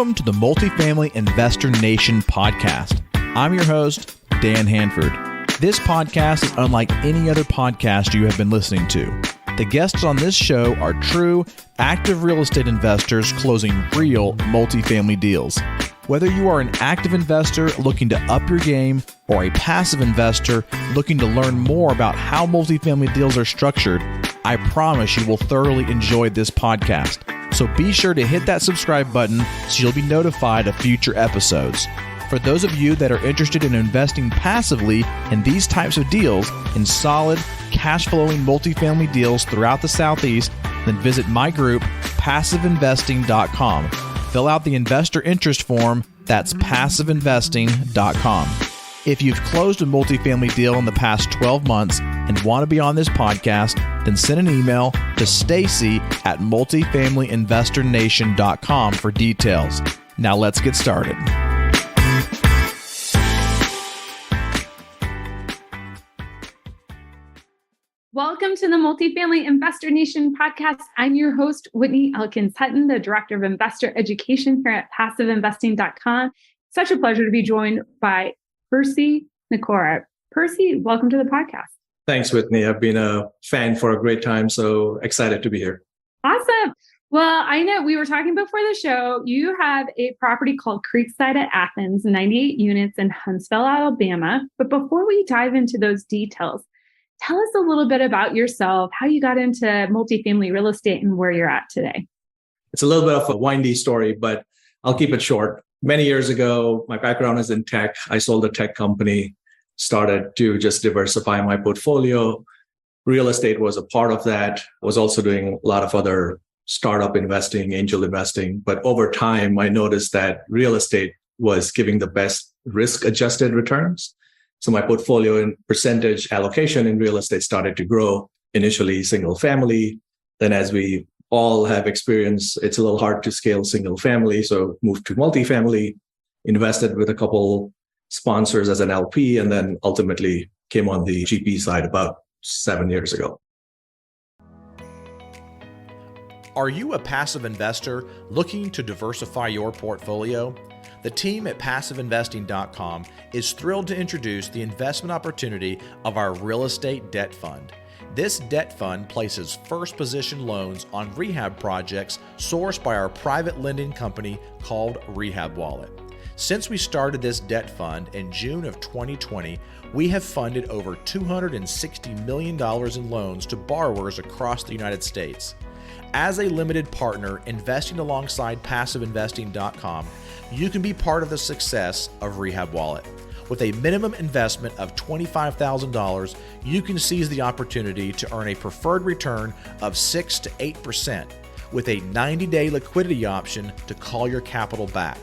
Welcome to the Multifamily Investor Nation podcast. I'm your host, Dan Hanford. This podcast is unlike any other podcast you have been listening to. The guests on this show are true, active real estate investors closing real multifamily deals. Whether you are an active investor looking to up your game or a passive investor looking to learn more about how multifamily deals are structured, I promise you will thoroughly enjoy this podcast. So be sure to hit that subscribe button so you'll be notified of future episodes. For those of you that are interested in investing passively in these types of deals, in solid, cash-flowing multifamily deals throughout the Southeast, then visit my group, PassiveInvesting.com. Fill out the investor interest form. That's PassiveInvesting.com. If you've closed a multifamily deal in the past 12 months and want to be on this podcast, then send an email to Stacy@multifamilyinvestornation.com for details. Now let's get started. Welcome to the Multifamily Investor Nation podcast. I'm your host, Whitney Elkins Hutton, the Director of Investor Education here at PassiveInvesting.com. Such a pleasure to be joined by Percy Nikora. Percy, welcome to the podcast. Thanks, Whitney. I've been a fan for a great time, so excited to be here. Awesome. Well, I know we were talking before the show. You have a property called Creekside at Athens, 98 units in Huntsville, Alabama. But before we dive into those details, tell us a little bit about yourself, how you got into multifamily real estate and where you're at today. It's a little bit of a windy story, but I'll keep it short. Many years ago, my background is in tech. I sold a tech company, started to just diversify my portfolio. Real estate was a part of that. I was also doing a lot of other startup investing, angel investing. But over time, I noticed that real estate was giving the best risk-adjusted returns. So my portfolio and percentage allocation in real estate started to grow. Initially, single family. Then as we all have experience, it's a little hard to scale single family. So moved to multifamily, invested with a couple sponsors as an LP, and then ultimately came on the GP side about 7 years ago. Are you a passive investor looking to diversify your portfolio? The team at PassiveInvesting.com is thrilled to introduce the investment opportunity of our real estate debt fund. This debt fund places first position loans on rehab projects sourced by our private lending company called Rehab Wallet. Since we started this debt fund in June of 2020, we have funded over $260 million in loans to borrowers across the United States. As a limited partner investing alongside PassiveInvesting.com, you can be part of the success of Rehab Wallet. With a minimum investment of $25,000, you can seize the opportunity to earn a preferred return of 6 to 8% with a 90-day liquidity option to call your capital back.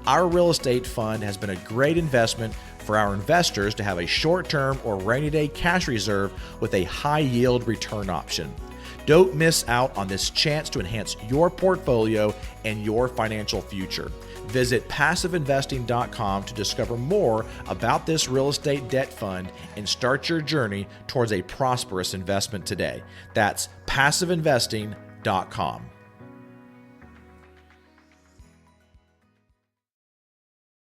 Our real estate fund has been a great investment for our investors to have a short-term or rainy day cash reserve with a high yield return option. Don't miss out on this chance to enhance your portfolio and your financial future. Visit PassiveInvesting.com to discover more about this real estate debt fund and start your journey towards a prosperous investment today. That's PassiveInvesting.com.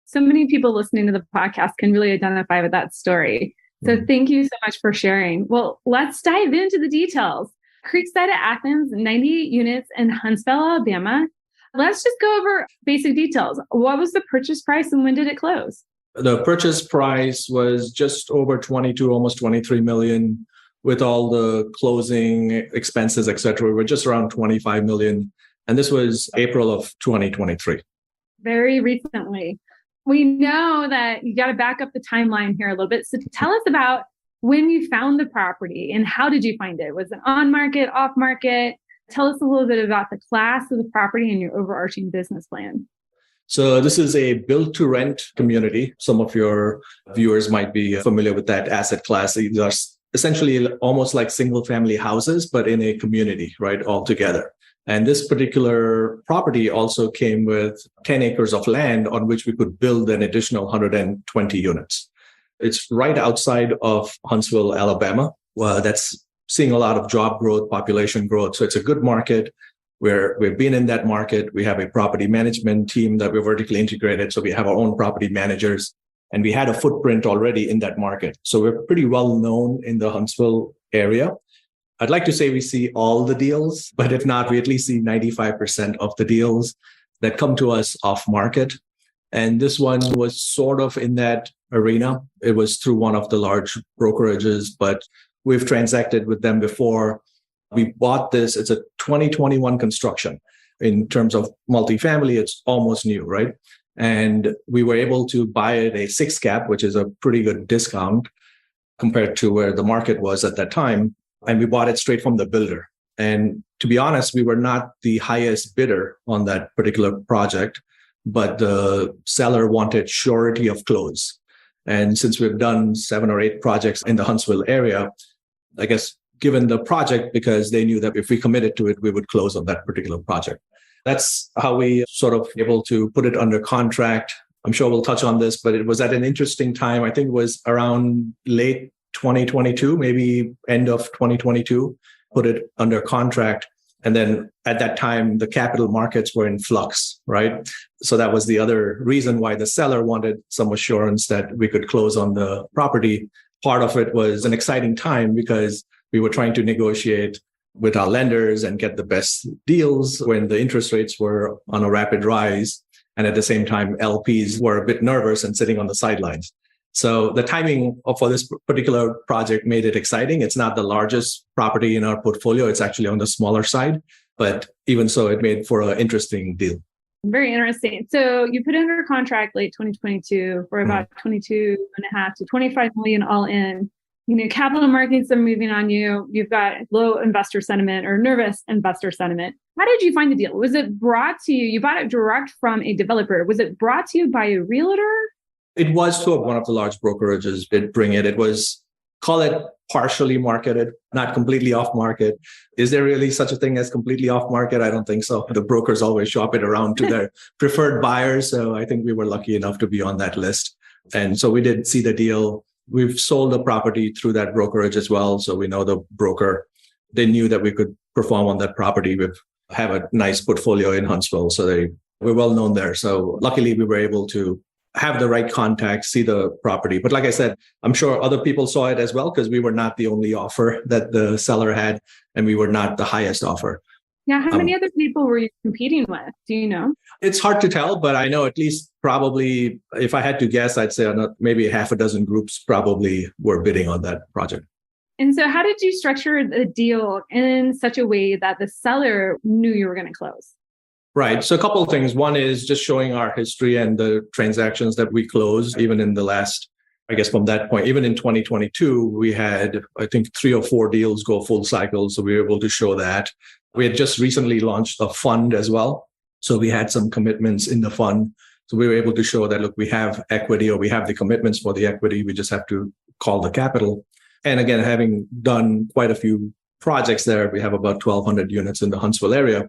So many people listening to the podcast can really identify with that story. So thank you so much for sharing. Well, let's dive into the details. Creekside at Athens, 98 units in Huntsville, Alabama. Let's just go over basic details. What was the purchase price and when did it close? The purchase price was just over 22, almost 23 million with all the closing expenses, et cetera. We were just around 25 million. And this was April of 2023. Very recently. We know that you got to back up the timeline here a little bit. So tell us about when you found the property and how did you find it? Was it on market, off market? Tell us a little bit about the class of the property and your overarching business plan. So this is a build to rent community. Some of your viewers might be familiar with that asset class. These are essentially almost like single family houses, but in a community, right, all together. And this particular property also came with 10 acres of land on which we could build an additional 120 units. It's right outside of Huntsville, Alabama. That's seeing a lot of job growth, population growth. So it's a good market. We've been in that market. We have a property management team that we're vertically integrated. So we have our own property managers, and we had a footprint already in that market. So we're pretty well known in the Huntsville area. I'd like to say we see all the deals, but if not, we at least see 95% of the deals that come to us off market. And this one was sort of in that arena. It was through one of the large brokerages, but we've transacted with them before. We bought this. It's a 2021 construction. In terms of multifamily, it's almost new, right? And we were able to buy it a 6 cap, which is a pretty good discount compared to where the market was at that time. And we bought it straight from the builder. And to be honest, we were not the highest bidder on that particular project, but the seller wanted surety of close. And since we've done 7 or 8 projects in the Huntsville area, I guess given the project, because they knew that if we committed to it, we would close on that particular project. That's how we sort of able to put it under contract. I'm sure we'll touch on this, but it was at an interesting time. I think it was around late 2022, maybe end of 2022, put it under contract. And then at that time, the capital markets were in flux, right? So that was the other reason why the seller wanted some assurance that we could close on the property. Part of it was an exciting time because we were trying to negotiate with our lenders and get the best deals when the interest rates were on a rapid rise. And at the same time, LPs were a bit nervous and sitting on the sidelines. So the timing for this particular project made it exciting. It's not the largest property in our portfolio. It's actually on the smaller side. But even so, it made for an interesting deal. Very interesting. So you put under contract late 2022 for about 22 and a half to 25 million all in. Capital markets are moving on you. You've got low investor sentiment or nervous investor sentiment. How did you find the deal? Was it brought to you? You bought it direct from a developer. Was it brought to you by a realtor? It was to one of the large brokerages did bring it. It was, call it partially marketed, not completely off market. Is there really such a thing as completely off market? I don't think so. The brokers always shop it around to their preferred buyers. So I think we were lucky enough to be on that list. And so we did see the deal. We've sold the property through that brokerage as well. So we know the broker. They knew that we could perform on that property. We have a nice portfolio in Huntsville. So we're well known there. So luckily we were able to have the right contacts, see the property. But like I said, I'm sure other people saw it as well because we were not the only offer that the seller had and we were not the highest offer. Yeah. How many other people were you competing with? Do you know? It's hard to tell, but I know at least probably, if I had to guess, I'd say maybe half a dozen groups probably were bidding on that project. And so how did you structure the deal in such a way that the seller knew you were going to close? Right. So a couple of things. One is just showing our history and the transactions that we closed, even in the last, I guess from that point, even in 2022, we had, I think, 3 or 4 deals go full cycle. So we were able to show that. We had just recently launched a fund as well. So we had some commitments in the fund. So we were able to show that, look, we have equity or we have the commitments for the equity. We just have to call the capital. And again, having done quite a few projects there, we have about 1,200 units in the Huntsville area.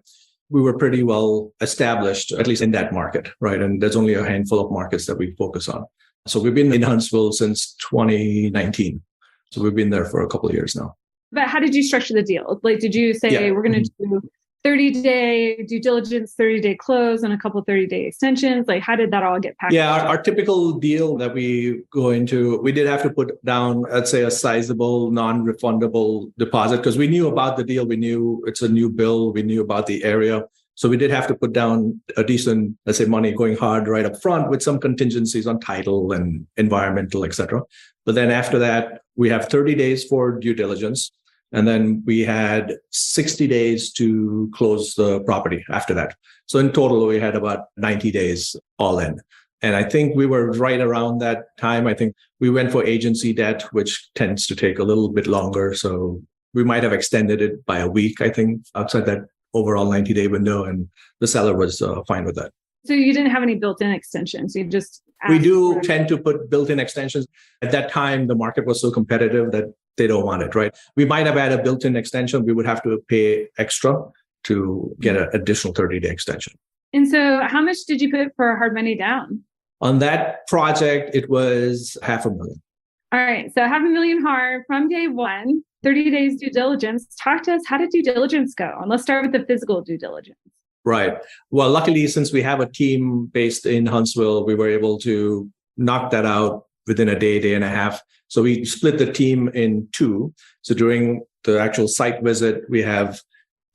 We were pretty well established, at least in that market, right? And there's only a handful of markets that we focus on. So we've been in Huntsville since 2019. So we've been there for a couple of years now. But how did you structure the deal? Like, did you say we're going to do 30-day due diligence, 30-day close, and a couple 30-day extensions? Like, how did that all get packaged? Yeah, our typical deal that we go into, we did have to put down, let's say, a sizable non-refundable deposit because we knew about the deal. We knew it's a new bill. We knew about the area. So we did have to put down a decent, let's say, money going hard right up front with some contingencies on title and environmental, et cetera. But then after that, we have 30 days for due diligence. And then we had 60 days to close the property after that. So in total, we had about 90 days all in. And I think we were right around that time. I think we went for agency debt, which tends to take a little bit longer. So we might have extended it by a week, I think, outside that overall 90-day window. And the seller was fine with that. So you didn't have any built-in extensions. You just we do tend to put built-in extensions. At that time, the market was so competitive that they don't want it, right? We might have had a built-in extension. We would have to pay extra to get an additional 30-day extension. And so how much did you put for hard money down? On that project, it was $500,000. All right. So have a million hard from day one, 30 days due diligence. Talk to us. How did due diligence go? And let's start with the physical due diligence. Right. Well, luckily, since we have a team based in Huntsville, we were able to knock that out within a day, day and a half. So we split the team in two. So during the actual site visit, we have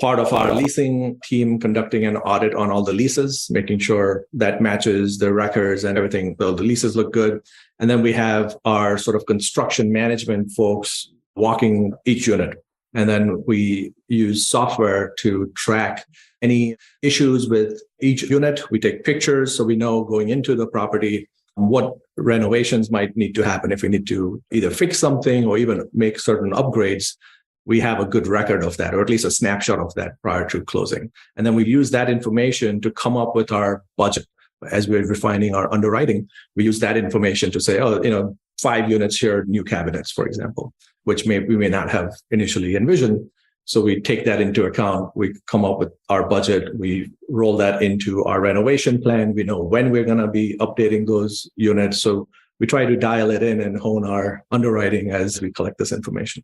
part of our leasing team conducting an audit on all the leases, making sure that matches the records and everything. The leases look good. And then we have our sort of construction management folks walking each unit. And then we use software to track any issues with each unit. We take pictures so we know going into the property what renovations might need to happen. If we need to either fix something or even make certain upgrades, we have a good record of that, or at least a snapshot of that prior to closing. And then we use that information to come up with our budget. As we're refining our underwriting, we use that information to say, 5 units here, new cabinets, for example, which we may not have initially envisioned. So we take that into account. We come up with our budget. We roll that into our renovation plan. We know when we're going to be updating those units. So we try to dial it in and hone our underwriting as we collect this information.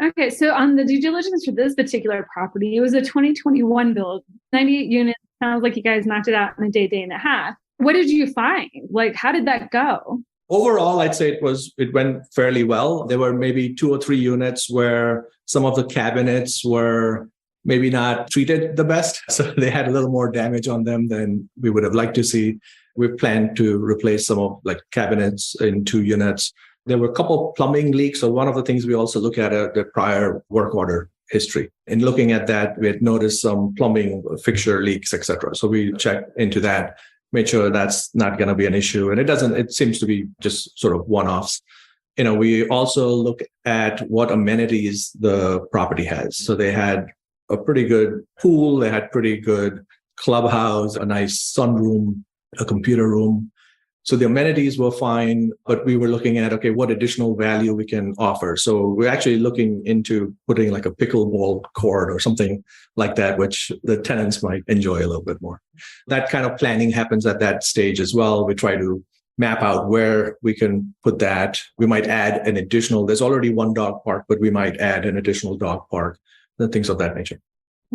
Okay. So on the due diligence for this particular property, it was a 2021 build, 98 units. Sounds like you guys knocked it out in a day, day and a half. What did you find? Like, how did that go? Overall, I'd say it went fairly well. There were maybe 2 or 3 units where some of the cabinets were maybe not treated the best. So they had a little more damage on them than we would have liked to see. We planned to replace some of cabinets in 2 units. There were a couple plumbing leaks. So one of the things we also look at the prior work order history. In looking at that, we had noticed some plumbing fixture leaks, etc. So we checked into that, made sure that's not going to be an issue. And it seems to be just sort of one-offs. We also look at what amenities the property has. So they had a pretty good pool. They had pretty good clubhouse, a nice sunroom, a computer room. So the amenities were fine, but we were looking at, what additional value we can offer. So we're actually looking into putting like a pickleball court or something like that, which the tenants might enjoy a little bit more. That kind of planning happens at that stage as well. We try to map out where we can put that. We might add an additional, there's already one dog park, but we might add an additional dog park and things of that nature.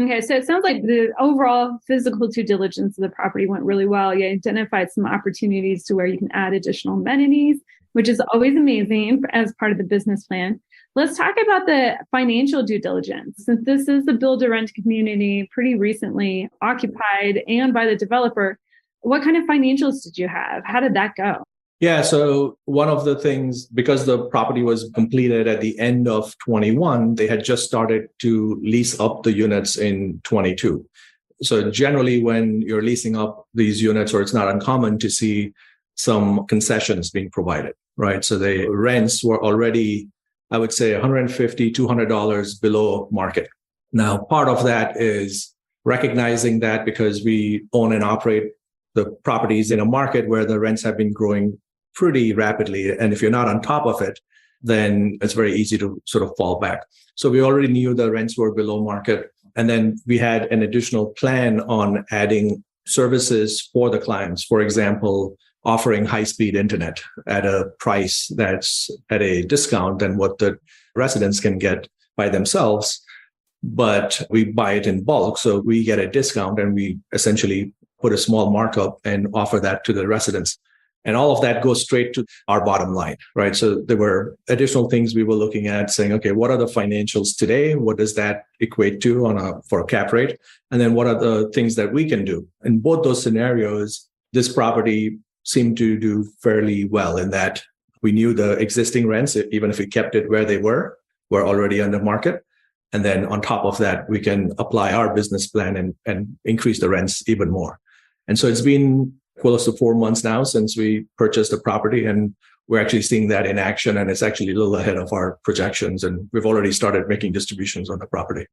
Okay, so it sounds like the overall physical due diligence of the property went really well. You identified some opportunities to where you can add additional amenities, which is always amazing as part of the business plan. Let's talk about the financial due diligence. Since this is the build-to-rent community pretty recently occupied and by the developer, what kind of financials did you have? How did that go? Yeah, so one of the things, because the property was completed at the end of 21, they had just started to lease up the units in 22. So generally, when you're leasing up these units, or it's not uncommon to see some concessions being provided, right? So the rents were already, I would say, $150, $200 below market. Now, part of that is recognizing that because we own and operate the properties in a market where the rents have been growing pretty rapidly. And if you're not on top of it, then it's very easy to sort of fall back. So we already knew the rents were below market. And then we had an additional plan on adding services for the clients. For example, offering high-speed internet at a price that's at a discount than what the residents can get by themselves. But we buy it in bulk. So we get a discount and we essentially put a small markup and offer that to the residents. And all of that goes straight to our bottom line, right? So there were additional things we were looking at saying, okay, what are the financials today? What does that equate to for a cap rate? And then what are the things that we can do? In both those scenarios, this property seemed to do fairly well in that we knew the existing rents, even if we kept it where they were already under market. And then on top of that, we can apply our business plan and increase the rents even more. And so it's been close to 4 months now since we purchased the property, and we're actually seeing that in action, and it's actually a little ahead of our projections, and we've already started making distributions on the property.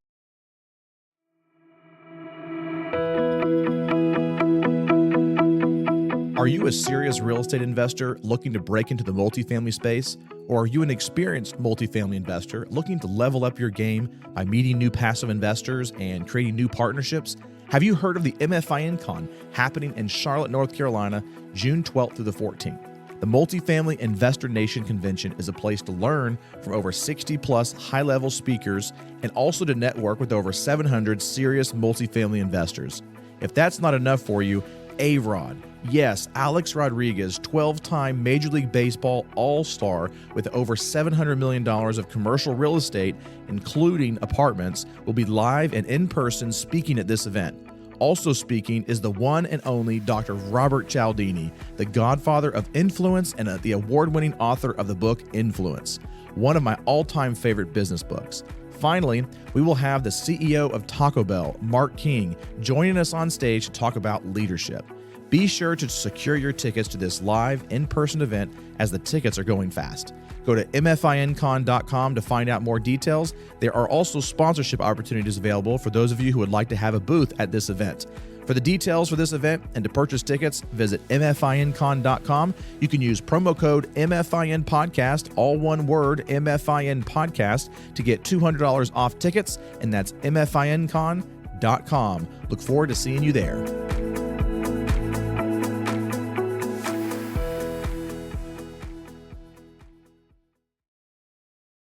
Are you a serious real estate investor looking to break into the multifamily space? Or are you an experienced multifamily investor looking to level up your game by meeting new passive investors and creating new partnerships? Have you heard of the MFIN Con happening in Charlotte, North Carolina, June 12th through the 14th? The Multifamily Investor Nation Convention is a place to learn from over 60 plus high-level speakers and also to network with over 700 serious multifamily investors. If that's not enough for you, A-Rod. Yes, Alex Rodriguez, 12-time Major League Baseball All-Star with over $700 million of commercial real estate, including apartments, will be live and in person speaking at this event. Also speaking is the one and only Dr. Robert Cialdini, the godfather of influence and the award-winning author of the book Influence, one of my all-time favorite business books. Finally, we will have the CEO of Taco Bell, Mark King, joining us on stage to talk about leadership. Be sure to secure your tickets to this live in-person event as the tickets are going fast. Go to mfincon.com to find out more details. There are also sponsorship opportunities available for those of you who would like to have a booth at this event. For the details for this event and to purchase tickets, visit mfincon.com. You can use promo code MFINPodcast, all one word, MFINPodcast, to get $200 off tickets, and that's mfincon.com. Look forward to seeing you there.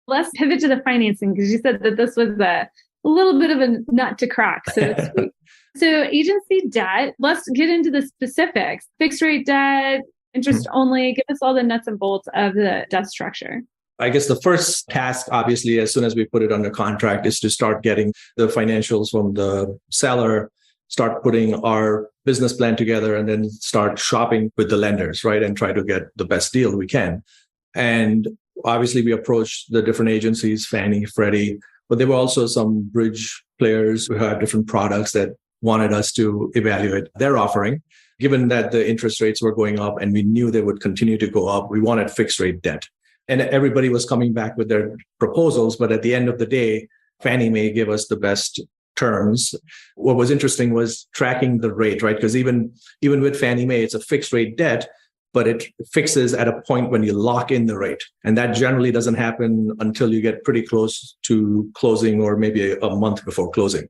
Let's pivot to the financing, because you said that this was a little bit of a nut to crack, so to speak. So agency debt, let's get into the specifics. Fixed rate debt, interest only, give us all the nuts and bolts of the debt structure. I guess the first task, obviously, as soon as we put it under contract, is to start getting the financials from the seller, start putting our business plan together, and then start shopping with the lenders, right? And try to get the best deal we can. And obviously, we approached the different agencies, Fannie, Freddie, but there were also some bridge players who have different products that wanted us to evaluate their offering. Given that the interest rates were going up and we knew they would continue to go up, we wanted fixed rate debt. And everybody was coming back with their proposals, but at the end of the day, Fannie Mae gave us the best terms. What was interesting was tracking the rate, right? Because even with Fannie Mae, it's a fixed rate debt, but it fixes at a point when you lock in the rate. And that generally doesn't happen until you get pretty close to closing or maybe a month before closing.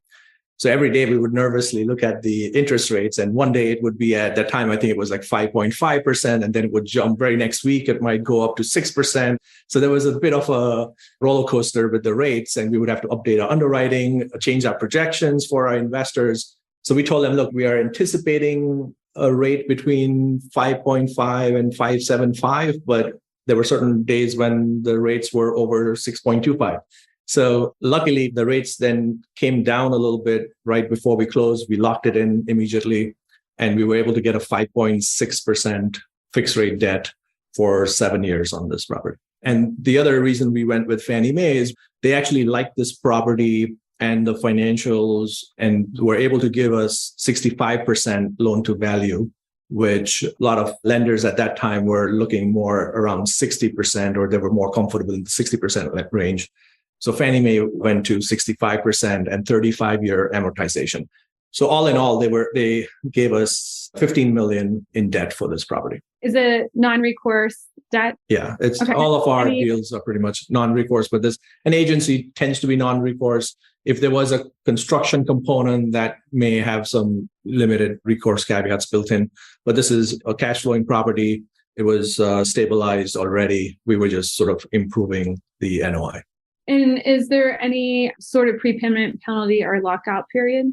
So every day we would nervously look at the interest rates. And one day it would be at that time, I think it was like 5.5%. And then it would jump very next week. It might go up to 6%. So there was a bit of a roller coaster with the rates. And we would have to update our underwriting, change our projections for our investors. So we told them, look, we are anticipating a rate between 5.5 and 5.75, but there were certain days when the rates were over 6.25. So luckily, the rates then came down a little bit right before we closed. We locked it in immediately, and we were able to get a 5.6% fixed rate debt for 7 years on this property. And the other reason we went with Fannie Mae is they actually liked this property and the financials, and were able to give us 65% loan to value, which a lot of lenders at that time were looking more around 60%, or they were more comfortable in the 60% range. So Fannie Mae went to 65% and 35-year amortization. So all in all, they gave us $15 million in debt for this property. Is it non-recourse debt? Yeah, it's okay. All of our deals are pretty much non-recourse, but an agency tends to be non-recourse. If there was a construction component, that may have some limited recourse caveats built in. But this is a cash flowing property. It was stabilized already. We were just sort of improving the NOI. And is there any sort of prepayment penalty or lockout period?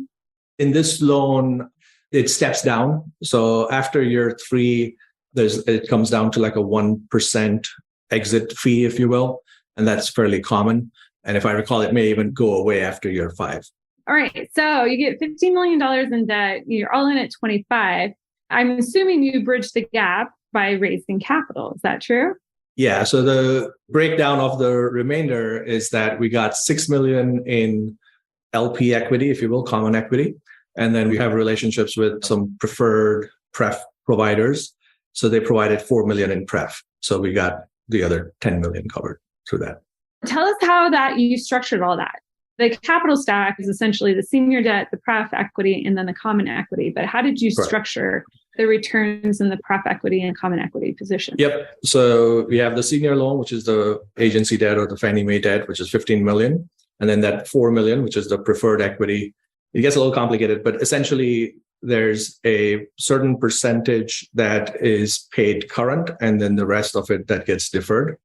In this loan, it steps down. So after year 3, it comes down to like a 1% exit fee, if you will. And that's fairly common. And if I recall, it may even go away after year 5. All right. So you get $15 million in debt. You're all in at 25. I'm assuming you bridged the gap by raising capital. Is that true? Yeah. So the breakdown of the remainder is that we got $6 million in LP equity, if you will, common equity. And then we have relationships with some preferred pref providers. So they provided $4 million in pref. So we got the other $10 million covered through that. Tell us how that you structured all that. The capital stack is essentially the senior debt, the pref equity, and then the common equity. But how did you structure the returns in the pref equity and common equity position? Yep. So we have the senior loan, which is the agency debt or the Fannie Mae debt, which is $15 million. And then that $4 million, which is the preferred equity. It gets a little complicated, but essentially there's a certain percentage that is paid current, and then the rest of it that gets deferred.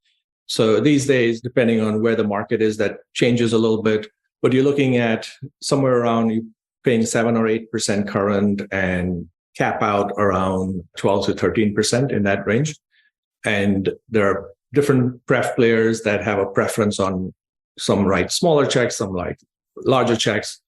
So these days, depending on where the market is, that changes a little bit. But you're looking at somewhere around you paying 7 or 8% current and cap out around 12 to 13% in that range. And there are different pref players that have a preference on some write smaller checks, some like larger checks.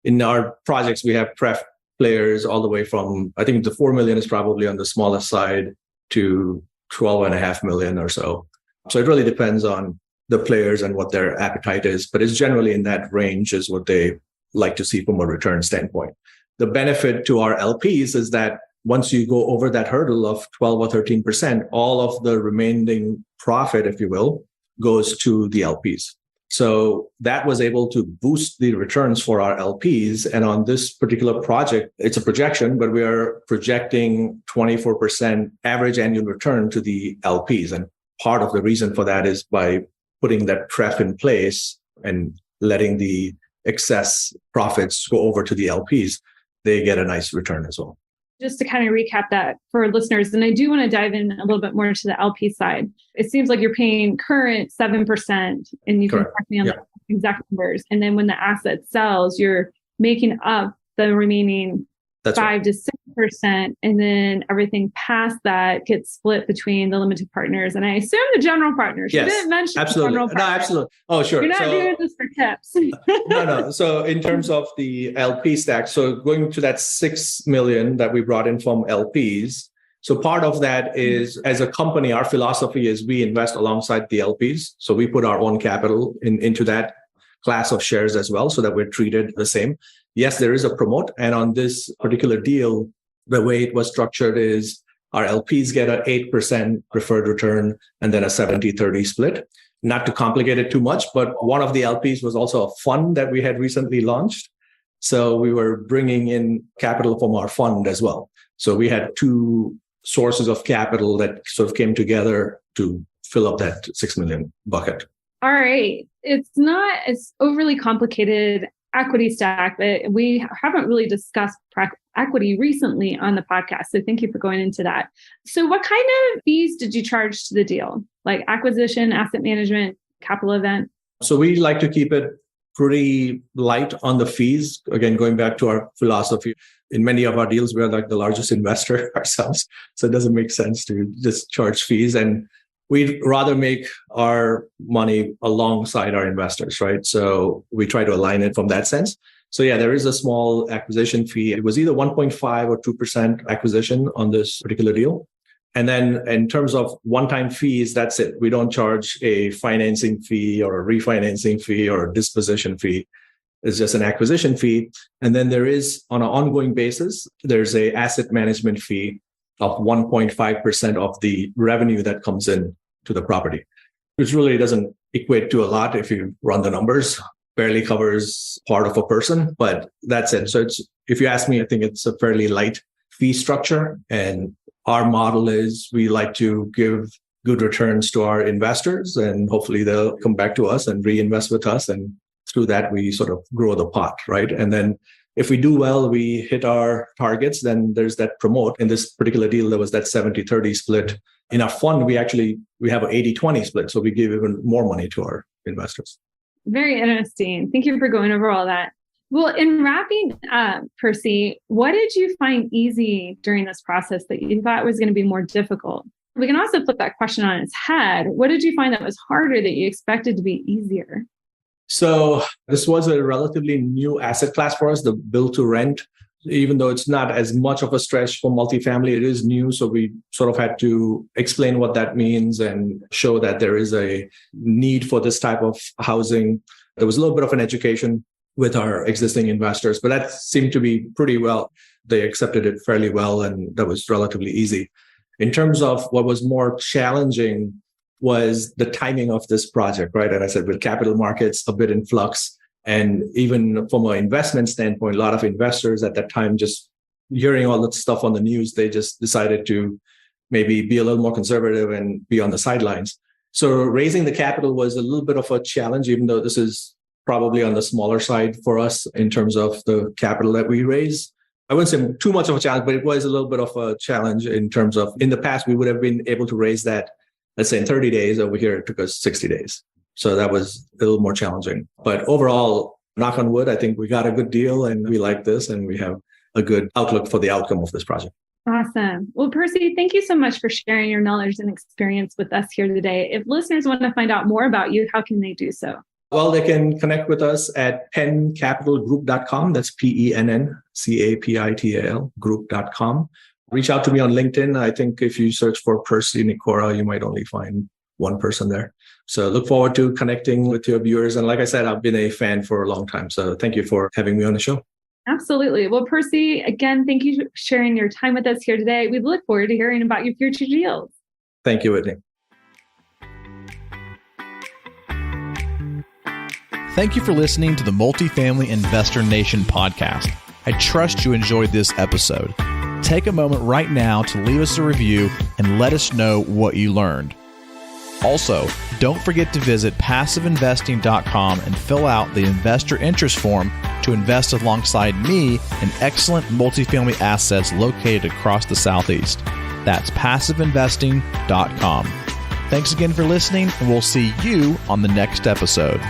In our projects, we have pref players all the way from, I think the 4 million is probably on the smallest side to 12.5 million or so. So it really depends on the players and what their appetite is, but it's generally in that range is what they like to see from a return standpoint. The benefit to our LPs is that once you go over that hurdle of 12 or 13%, all of the remaining profit, if you will, goes to the LPs. So that was able to boost the returns for our LPs. And on this particular project, it's a projection, but we are projecting 24% average annual return to the LPs. And part of the reason for that is by putting that pref in place and letting the excess profits go over to the LPs, they get a nice return as well. Just to kind of recap that for listeners, and I do want to dive in a little bit more to the LP side. It seems like you're paying current 7%, and you can correct me on the exact numbers. And then when the asset sells, you're making up the remaining 5 to 6%, and then everything past that gets split between the limited partners and I assume the general partners. Yes, you didn't mention absolutely. The general partners. No, absolutely. Oh, sure. You're not doing this for tips. No. So in terms of the LP stack, so going to that 6 million that we brought in from LPs. So part of that is, as a company, our philosophy is we invest alongside the LPs. So we put our own capital into that class of shares as well, so that we're treated the same. Yes, there is a promote. And on this particular deal, the way it was structured is our LPs get an 8% preferred return and then a 70-30 split. Not to complicate it too much, but one of the LPs was also a fund that we had recently launched. So we were bringing in capital from our fund as well. So we had two sources of capital that sort of came together to fill up that 6 million bucket. All right. It's not as overly complicated equity stack, but we haven't really discussed equity recently on the podcast. So thank you for going into that. So what kind of fees did you charge to the deal? Like acquisition, asset management, capital event? So we like to keep it pretty light on the fees. Again, going back to our philosophy, in many of our deals, we're like the largest investor ourselves. So it doesn't make sense to just charge fees. And we'd rather make our money alongside our investors, right? So we try to align it from that sense. So yeah, there is a small acquisition fee. It was either 1.5 or 2% acquisition on this particular deal. And then in terms of one-time fees, that's it. We don't charge a financing fee or a refinancing fee or a disposition fee. It's just an acquisition fee. And then there is, on an ongoing basis, there's a asset management fee of 1.5% of the revenue that comes in to the property, which really doesn't equate to a lot if you run the numbers. Barely covers part of a person, but that's it. So if you ask me, I think it's a fairly light fee structure. And our model is we like to give good returns to our investors, and hopefully they'll come back to us and reinvest with us. And through that, we sort of grow the pot, right? And then if we do well, we hit our targets, then there's that promote. In this particular deal, there was that 70-30 split. In our fund, we have an 80-20 split. So we give even more money to our investors. Very interesting. Thank you for going over all that. Well, in wrapping up, Percy, what did you find easy during this process that you thought was going to be more difficult? We can also flip that question on its head. What did you find that was harder that you expected to be easier? So this was a relatively new asset class for us, the build to rent. Even though it's not as much of a stretch for multifamily, it is new. So we sort of had to explain what that means and show that there is a need for this type of housing. There was a little bit of an education with our existing investors, but that seemed to be pretty well. They accepted it fairly well, and that was relatively easy. In terms of what was more challenging was the timing of this project, right? And I said, with capital markets a bit in flux, and even from an investment standpoint, a lot of investors at that time, just hearing all that stuff on the news, they just decided to maybe be a little more conservative and be on the sidelines. So raising the capital was a little bit of a challenge, even though this is probably on the smaller side for us in terms of the capital that we raise. I wouldn't say too much of a challenge, but it was a little bit of a challenge in terms of in the past, we would have been able to raise that, let's say in 30 days. Over here, it took us 60 days. So that was a little more challenging. But overall, knock on wood, I think we got a good deal and we like this and we have a good outlook for the outcome of this project. Awesome. Well, Percy, thank you so much for sharing your knowledge and experience with us here today. If listeners want to find out more about you, how can they do so? Well, they can connect with us at penncapitalgroup.com. That's PENNCAPITAL group.com. Reach out to me on LinkedIn. I think if you search for Percy Nikora, you might only find one person there. So look forward to connecting with your viewers. And like I said, I've been a fan for a long time. So thank you for having me on the show. Absolutely. Well, Percy, again, thank you for sharing your time with us here today. We look forward to hearing about your future deals. Thank you, Whitney. Thank you for listening to the Multifamily Investor Nation podcast. I trust you enjoyed this episode. Take a moment right now to leave us a review and let us know what you learned. Also, don't forget to visit passiveinvesting.com and fill out the investor interest form to invest alongside me in excellent multifamily assets located across the Southeast. That's passiveinvesting.com. Thanks again for listening, and we'll see you on the next episode.